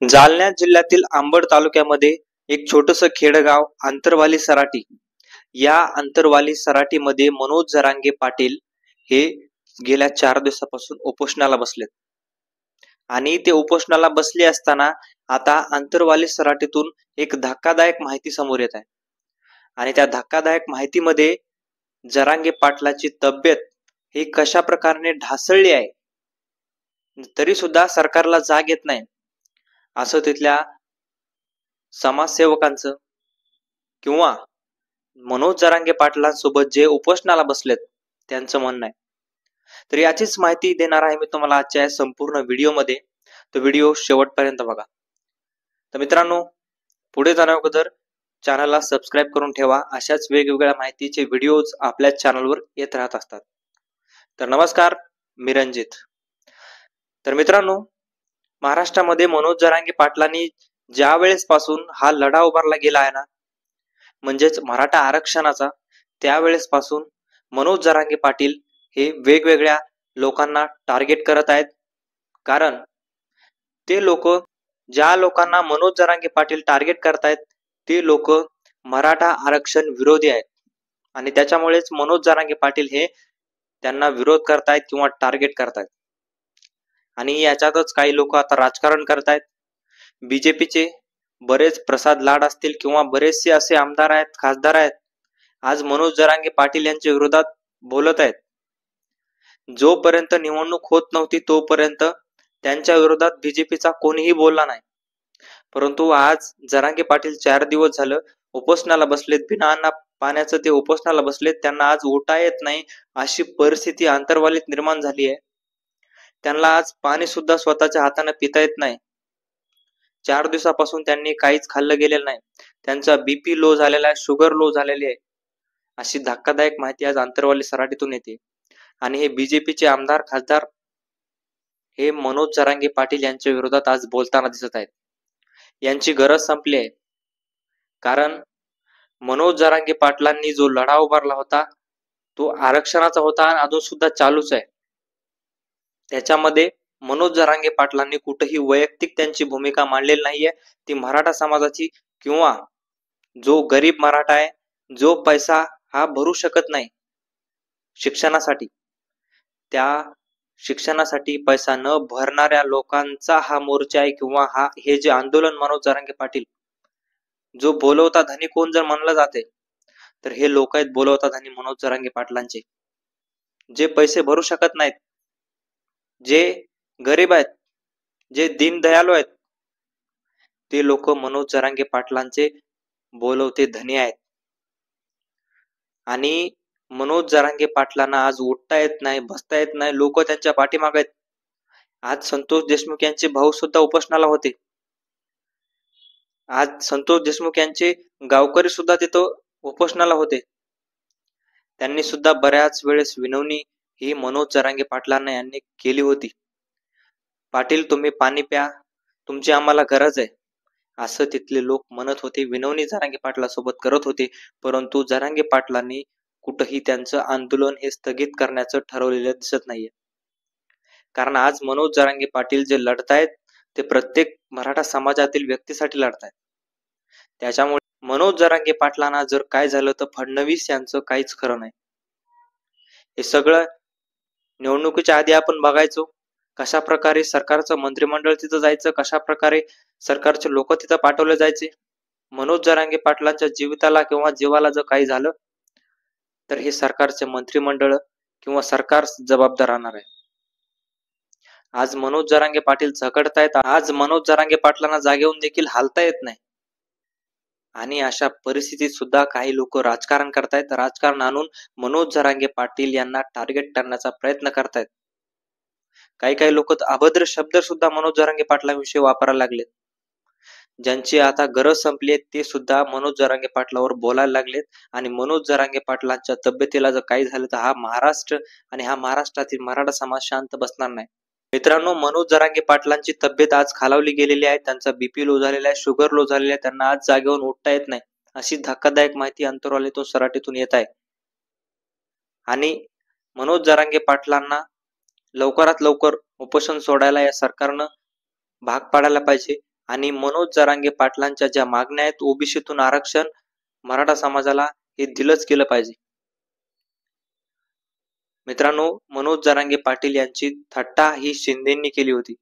जालना जिल्ह्यातील अंबड तालुक्यामध्ये एक छोटस खेडगाव आंतरवाली सराटी. या आंतरवाली सराटीमध्ये मनोज जरांगे पाटील हे गेल्या 4 दिवसापासून उपोषणाला बसलेत आणि ते उपोषणाला बसले असताना आता आंतरवाली सराटीतून एक धक्कादायक माहिती समोर येत आहे आणि त्या धक्कादायक माहितीमध्ये जरांगे पाटलाची तब्येत ही कशा प्रकारे ढासळली आहे, तरी सुद्धा सरकारला जाग येत नाही असं तिथल्या समाजसेवकांचं किंवा मनोज जरांगे पाटलांसोबत जे उपोषणाला बसलेत त्यांचं म्हणणं आहे. तर याचीच माहिती देणार आहे मी तुम्हाला आजच्या संपूर्ण व्हिडिओमध्ये. तो व्हिडिओ शेवटपर्यंत बघा. तर मित्रांनो, पुढे जाण्या अगोदर चॅनलला सबस्क्राईब करून ठेवा. अशाच वेगवेगळ्या माहितीचे व्हिडिओज आपल्या चॅनलवर येत राहत असतात. तर नमस्कार, मी रणजित. तर मित्रांनो, महाराष्ट्रामध्ये मनोज जरांगे पाटलांनी ज्या वेळेस पासून हा लढा उभारला गेला आहे ना, म्हणजेच मराठा आरक्षणाचा, त्यावेळेस पासून मनोज जरांगे पाटील हे वेगवेगळ्या लोकांना टार्गेट करत आहेत. कारण ते लोक, ज्या लोकांना मनोज जरांगे पाटील टार्गेट करतायत ते लोक मराठा आरक्षण विरोधी आहेत आणि त्याच्यामुळेच मनोज जरांगे पाटील हे त्यांना विरोध करतायत किंवा टार्गेट करतायत. आणि याच्यातच काही लोक आता राजकारण करतायत. बीजेपीचे बरेच प्रसाद लाड असतील किंवा बरेचसे असे आमदार आहेत, खासदार आहेत, आज मनोज जरांगे पाटील यांच्या विरोधात बोलत आहेत. जोपर्यंत निवडणूक होत नव्हती तोपर्यंत त्यांच्या विरोधात बीजेपीचा कोणीही बोलला नाही. परंतु आज जरांगे पाटील 4 दिवस झालं उपोषणाला बसलेत, बिना अन्न पाण्याचं ते उपोषणाला बसलेत. त्यांना आज उठा येत नाही अशी परिस्थिती आंतरवालीत निर्माण झाली आहे. त्यांना आज पाणी सुद्धा स्वतःच्या हाताने पिता येत नाही. 4 दिवसापासून त्यांनी काहीच खाल्लं गेलेलं नाही. त्यांचा बीपी लो झालेला आहे, शुगर लो झालेली आहे, अशी धक्कादायक माहिती आज आंतरवाली सराटीतून येते. आणि हे बीजेपीचे आमदार खासदार हे मनोज जरांगे पाटील यांच्या विरोधात आज बोलताना दिसत आहेत. यांची गरज संपली आहे. कारण मनोज जरांगे पाटलांनी जो लढा उभारला होता तो आरक्षणाचा होता आणि अजून सुद्धा चालूच आहे. त्याच्यामध्ये मनोज जरांगे पाटलांनी कुठेही वैयक्तिक त्यांची भूमिका मांडलेली नाहीये. ती मराठा समाजाची किंवा जो गरीब मराठा आहे, जो पैसा हा भरू शकत नाही शिक्षणासाठी, त्या शिक्षणासाठी पैसा न भरणाऱ्या लोकांचा हा मोर्चा आहे किंवा हे जे आंदोलन मनोज जरांगे पाटील जो बोलवता धनी कोण जर म्हणलं जाते तर हे लोक आहेत बोलवता धनी मनोज जरांगे पाटलांचे. जे पैसे भरू शकत नाहीत, जे गरीब आहेत, जे दीनदयालू आहेत, ते लोक मनोज जरांगे पाटलांचे बोलवते धनी आहेत. आणि मनोज जरांगे पाटलांना आज उठता येत नाही, बसता येत नाही. लोक त्यांच्या पाठीमागे आहेत. आज संतोष देशमुख यांचे भाऊ सुद्धा उपोषणाला होते. आज संतोष देशमुख यांचे गावकरी सुद्धा तिथं उपोषणाला होते. त्यांनी सुद्धा बऱ्याच वेळेस विनवणी ही मनोज जरांगे पाटलांना यांनी केली होती. पाटील, तुम्ही पाणी प्या, तुमची आम्हाला गरज आहे, असं तिथले लोक म्हणत होते. विनवणी जरांगे पाटलासोबत करत होते. परंतु जरांगे पाटलांनी कुठेही त्यांचं आंदोलन हे स्थगित करण्याचं ठरवलेलं दिसत नाहीये. कारण आज मनोज जरांगे पाटील जे लढतायत ते प्रत्येक मराठा समाजातील व्यक्तीसाठी लढतायत. त्याच्यामुळे मनोज जरांगे पाटलांना जर काय झालं तर फडणवीस यांचं काहीच खरं नाही. हे सगळं निवडणुकीच्या आधी आपण बघायचो कशा प्रकारे सरकारचं मंत्रिमंडळ तिथं जायचं, कशा प्रकारे सरकारचे लोक तिथं पाठवले जायचे. मनोज जरांगे पाटलांच्या जीविताला किंवा जीवाला जर काही झालं तर हे सरकारचे मंत्रिमंडळ किंवा सरकार जबाबदार राहणार आहे. आज मनोज जरांगे पाटील झगडतायत. आज मनोज जरांगे पाटलांना जागेहून देखील हालता येत नाही. आणि अशा परिस्थितीत सुद्धा काही लोक राजकारण करतायत. राजकारण आणून मनोज जरांगे पाटील यांना टार्गेट करण्याचा प्रयत्न करतायत. काही लोक अभद्र शब्द सुद्धा मनोज जरांगे पाटलांविषयी वापरायला लागलेत. ज्यांची आता गरज संपली ते सुद्धा मनोज जरांगे पाटलावर बोलायला लागलेत. आणि मनोज जरांगे पाटलांच्या तब्येतीला जर काही झालं तर हा महाराष्ट्र आणि हा महाराष्ट्रातील मराठा समाज शांत बसणार नाही. मित्रांनो, मनोज जरांगे पाटलांची तब्येत आज खालावली गेलेली आहे. त्यांचा बीपी लो झालेला आहे, शुगर लो झालेला आहे. त्यांना आज जागेवरून उठता येत नाही अशी धक्कादायक माहिती अंतरवालीतून सराटीतून येत आहे. आणि मनोज जरांगे पाटलांना लवकरात लवकर उपोषण सोडायला या सरकारनं भाग पाडायला पाहिजे आणि मनोज जरांगे पाटलांच्या ज्या मागण्या आहेत, ओबीसीतून आरक्षण मराठा समाजाला हे दिलंच गेलं पाहिजे. मित्रांनो, मनोज जरांगे पाटील यांची थट्टा ही शिंदेंनी केली होती.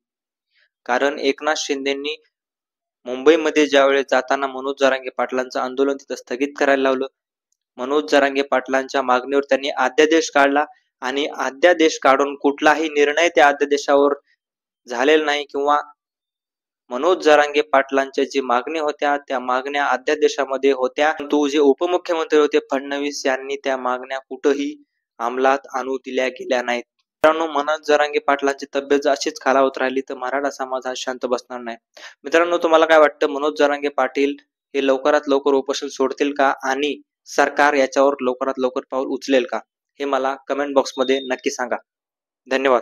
कारण एकनाथ शिंदेंनी मुंबईमध्ये ज्यावेळेस जाताना मनोज जरांगे पाटलांचं आंदोलन तिथं स्थगित करायला लावलं. मनोज जरांगे पाटलांच्या मागणीवर त्यांनी अध्यादेश काढला आणि अध्यादेश काढून कुठलाही निर्णय त्या अध्यादेशावर झालेला नाही किंवा मनोज जरांगे पाटलांच्या जी मागण्या होत्या त्या मागण्या अध्यादेशामध्ये होत्या, परंतु जे उपमुख्यमंत्री होते फडणवीस यांनी त्या मागण्या कुठेही अंमलात आणू दिल्या गेल्या नाहीत. मित्रांनो, मनोज जरांगे पाटलांची तब्येत अशीच खालावत राहिली तर मराठा समाज हा शांत बसणार नाही. मित्रांनो, तुम्हाला काय वाटतं, मनोज जरांगे पाटील हे लवकरात लवकर उपोषण सोडतील का आणि सरकार याच्यावर लवकरात लवकर पाऊल उचलेल का? हे मला कमेंट बॉक्समध्ये नक्की सांगा. धन्यवाद.